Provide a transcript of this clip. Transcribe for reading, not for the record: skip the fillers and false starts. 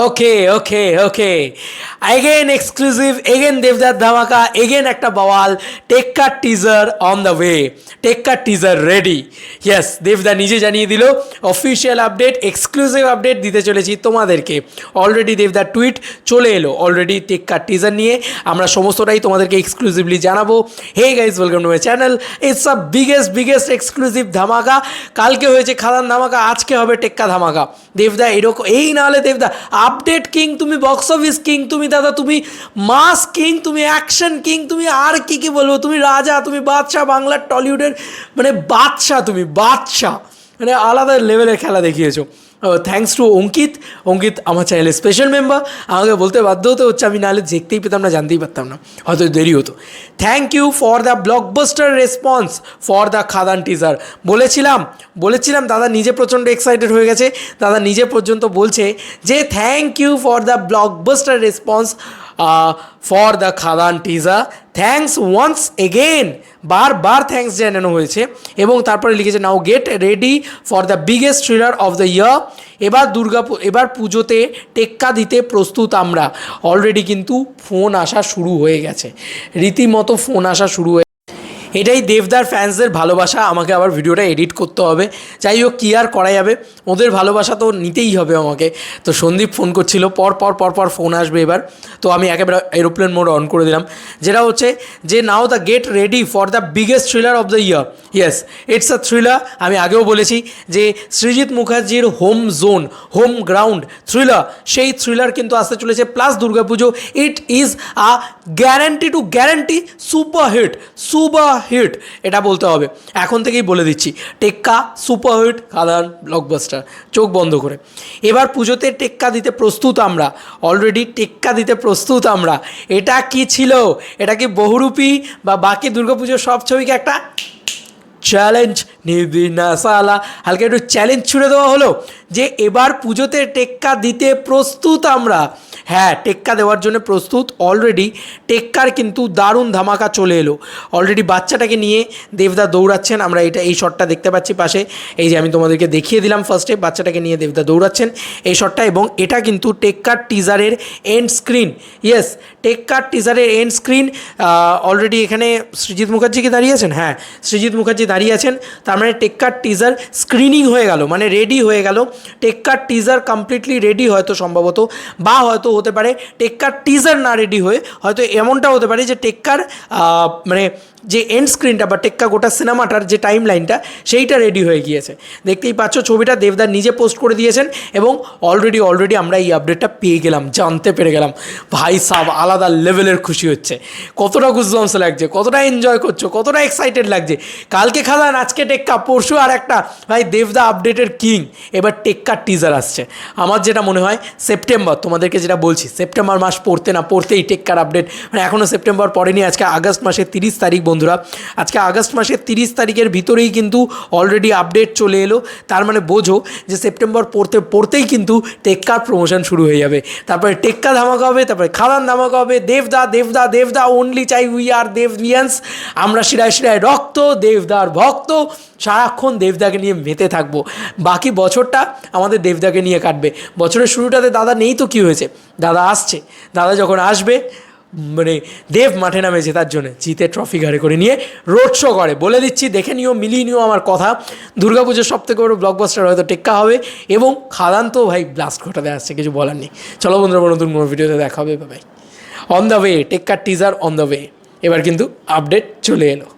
ওকে okay okay again exclusive, again দেবদার ধামাকা, again একটা বওয়াল। টেক্কার টিজার অন দ্য ওয়ে, টেক্কার টিজার রেডি। ইয়েস, দেবদা নিজে জানিয়ে দিল অফিসিয়াল আপডেট, এক্সক্লুসিভ আপডেট দিতে চলেছি তোমাদেরকে। অলরেডি দেবদার টুইট চলে এলো অলরেডি টেক্কার টিজার নিয়ে, আমরা সমস্তটাই তোমাদেরকে এক্সক্লুসিভলি জানাবো। Hey guys, welcome to my channel. It's a biggest exclusive ধামাকা। কালকে হয়েছে খাদান ধামাকা, আজকে হবে টেক্কা ধামাকা। দেবদা এরকম, এই না হলে দেবদা আপডেট কিং, তুমি বক্স অফিস কিং, তুমি দাদা, তুমি মাস কিং, তুমি অ্যাকশন কিং, তুমি আর কি কি বলবো, তুমি রাজা, তুমি বাদশাহ, বাংলার টলিউডের মানে বাদশাহ, তুমি বাদশাহ, মানে আলাদা লেভেলের খেলা দেখিয়েছো। থ্যাঙ্কস টু অঙ্কিত। অঙ্কিত আমার চ্যানেলের স্পেশাল মেম্বার, আমাকে বলতে বাধ্য হতে হচ্ছে, আমি নাহলে দেখতেই পেতাম না, জানতেই পারতাম না, হয়তো দেরি হতো। Thank you for the blockbuster response for the Khadaan teaser. বলেছিলাম দাদা নিজে প্রচণ্ড এক্সাইটেড হয়ে গেছে, দাদা নিজে পর্যন্ত বলছে যে thank you for the blockbuster response for the Khadaan teaser, thanks once again, বারবার থ্যাংকস জানানো হয়েছে। এবং তারপরে লিখেছে now get ready for the biggest thriller of the year. এবার পুজোতে টেক্কা দিতে প্রস্তুত আমরা। অলরেডি কিন্তু ফোন আসা শুরু হয়ে গেছে, রীতিমতো ফোন আসা শুরু হয়ে, এটাই দেবদার ফ্যান্সদের ভালোবাসা। আমাকে আবার ভিডিওটা এডিট করতে হবে, যাই হোক কী আর করা যাবে, ওদের ভালোবাসা তো নিতেই হবে আমাকে। তো সন্দীপ ফোন করছিল, পর ফোন আসবে এবার। তো আমি একেবারে এরোপ্লেন মোড অন করে দিলাম, যেটা হচ্ছে যে now the get ready for the biggest thriller of the year. Yes, it's a thriller. আমি আগেও বলেছি যে সৃজিত মুখার্জির home zone, home ground thriller, সেই থ্রিলার কিন্তু আসতে চলেছে, plus Durga Puja. It is a guarantee superhit, এটা বলতে হবে, এখন থেকেই বলে দিচ্ছি। টেক্কা সুপারহিট, খাদান ব্লকবাস্টার, চোখ বন্ধ করে। এবার পুজোতে টেক্কা দিতে প্রস্তুত আমরা, অলরেডি টেক্কা দিতে প্রস্তুত আমরা। এটা কি ছিল? এটা কি বহুরূপী বা বাকি দুর্গাপুজোর সব ছবিকে একটা চ্যালেঞ্জ নিবিনা সালা, হালকা একটু চ্যালেঞ্জ ছুড়ে দেওয়া হলো যে এবার পুজোতে টেক্কা দিতে প্রস্তুত আমরা। হ্যাঁ, টেক্কা দেওয়ার জন্য প্রস্তুত। অলরেডি টেক্কার কিন্তু দারুণ ধামাকা চলে এলো। অলরেডি বাচ্চাটাকে নিয়ে দেবদা দৌড়াচ্ছেন, আমরা এই শটটা দেখতে পাচ্ছি পাশে, এই যে আমি তোমাদেরকে দেখিয়ে দিলাম ফার্স্টে, বাচ্চাটাকে নিয়ে দেবদা দৌড়াচ্ছেন এই শটটা। এবং এটা কিন্তু টেক্কার টিজারের এন্ড স্ক্রিন। ইয়েস, টেক্কার টিজারের এন্ড স্ক্রিন। অলরেডি এখানে সৃজিত মুখার্জি কি দাঁড়িয়ে আছেন? হ্যাঁ, সৃজিত মুখার্জি দাঁড়িয়ে আছেন। তার মানে টেক্কার টিজার স্ক্রিনিং হয়ে গেল, মানে রেডি হয়ে গেল। টেক্কার টিজার কমপ্লিটলি রেডি হয়তো সম্ভবত, বা হয়তো হতে পারে টেক্কার টিজার না রেডি হয়ে হয়তো এমনটা হতে পারে যে টেক্কার মানে যে এন্ড স্ক্রিনটা বা টেক্কা গোটা সিনেমাটার যে টাইম লাইনটা, সেইটা রেডি হয়ে গিয়েছে। দেখতেই পাচ্ছ ছবিটা দেবদার নিজে পোস্ট করে দিয়েছেন। এবং অলরেডি আমরা এই আপডেটটা পেয়ে গেলাম, জানতে পেরে গেলাম। ভাই সাব আলাদা লেভেলের খুশি হচ্ছে, কতটা গুজবাম্স লাগছে, কতটা এনজয় করছো, কতটা এক্সাইটেড লাগছে। কালকে খাদান, আজকে টেক্কা, পরশু আর একটা। ভাই দেবদা আপডেটের কিং। এবার টেক্কার টিজার আসছে। আমার যেটা মনে হয় সেপ্টেম্বর, তোমাদেরকে যেটা বলছি, সেপ্টেম্বর মাস পড়তেই টেক্কার আপডেট, মানে এখনও সেপ্টেম্বর পড়েনি। আজকে আগস্ট মাসের 30 তারিখ বন্ধুরা, আজকে আগস্ট মাসের 30 তারিখের ভিতরেই কিন্তু অলরেডি আপডেট চলে এলো। তার মানে বোঝো যে সেপ্টেম্বর পড়তেই কিন্তু টেক্কার প্রমোশন শুরু হয়ে যাবে। তারপরে টেক্কা ধামাকা হবে, তারপরে খাদান ধামাকা হবে। দেবদা অনলি চাই, উই আর দেবভিয়ান্স, আমরা শিরায় রক্ত, দেবদার ভক্ত, সারাক্ষণ দেবদাকে নিয়ে মেতে থাকবো। বাকি বছরটা আমাদের দেবদাকে নিয়ে কাটবে। বছরের শুরুটাতে দাদা নেই তো কী হয়েছে, দাদা আসছে। দাদা যখন আসবে, মানে দেব মাঠে নামেছে তার জন্য, জিতে ট্রফি ঘাড়ে করে নিয়ে রোড শো করে। বলে দিচ্ছি, দেখে নিও, মিলিয়ে নিও আমার কথা। দুর্গাপুজোর সবথেকে বড় ব্লকবাস্টার হয়তো টেক্কা হবে, এবং খাদান তো ভাই ব্লাস্ট ঘটাতে আসছে, কিছু বলার নেই। চলো বন্ধুরা, নতুন কোনো ভিডিওতে দেখা হবে, ভাই। অন দ্য ওয়ে, টেক্কার টিজার অন দ্য ওয়ে। এবার কিন্তু আপডেট চলে এলো।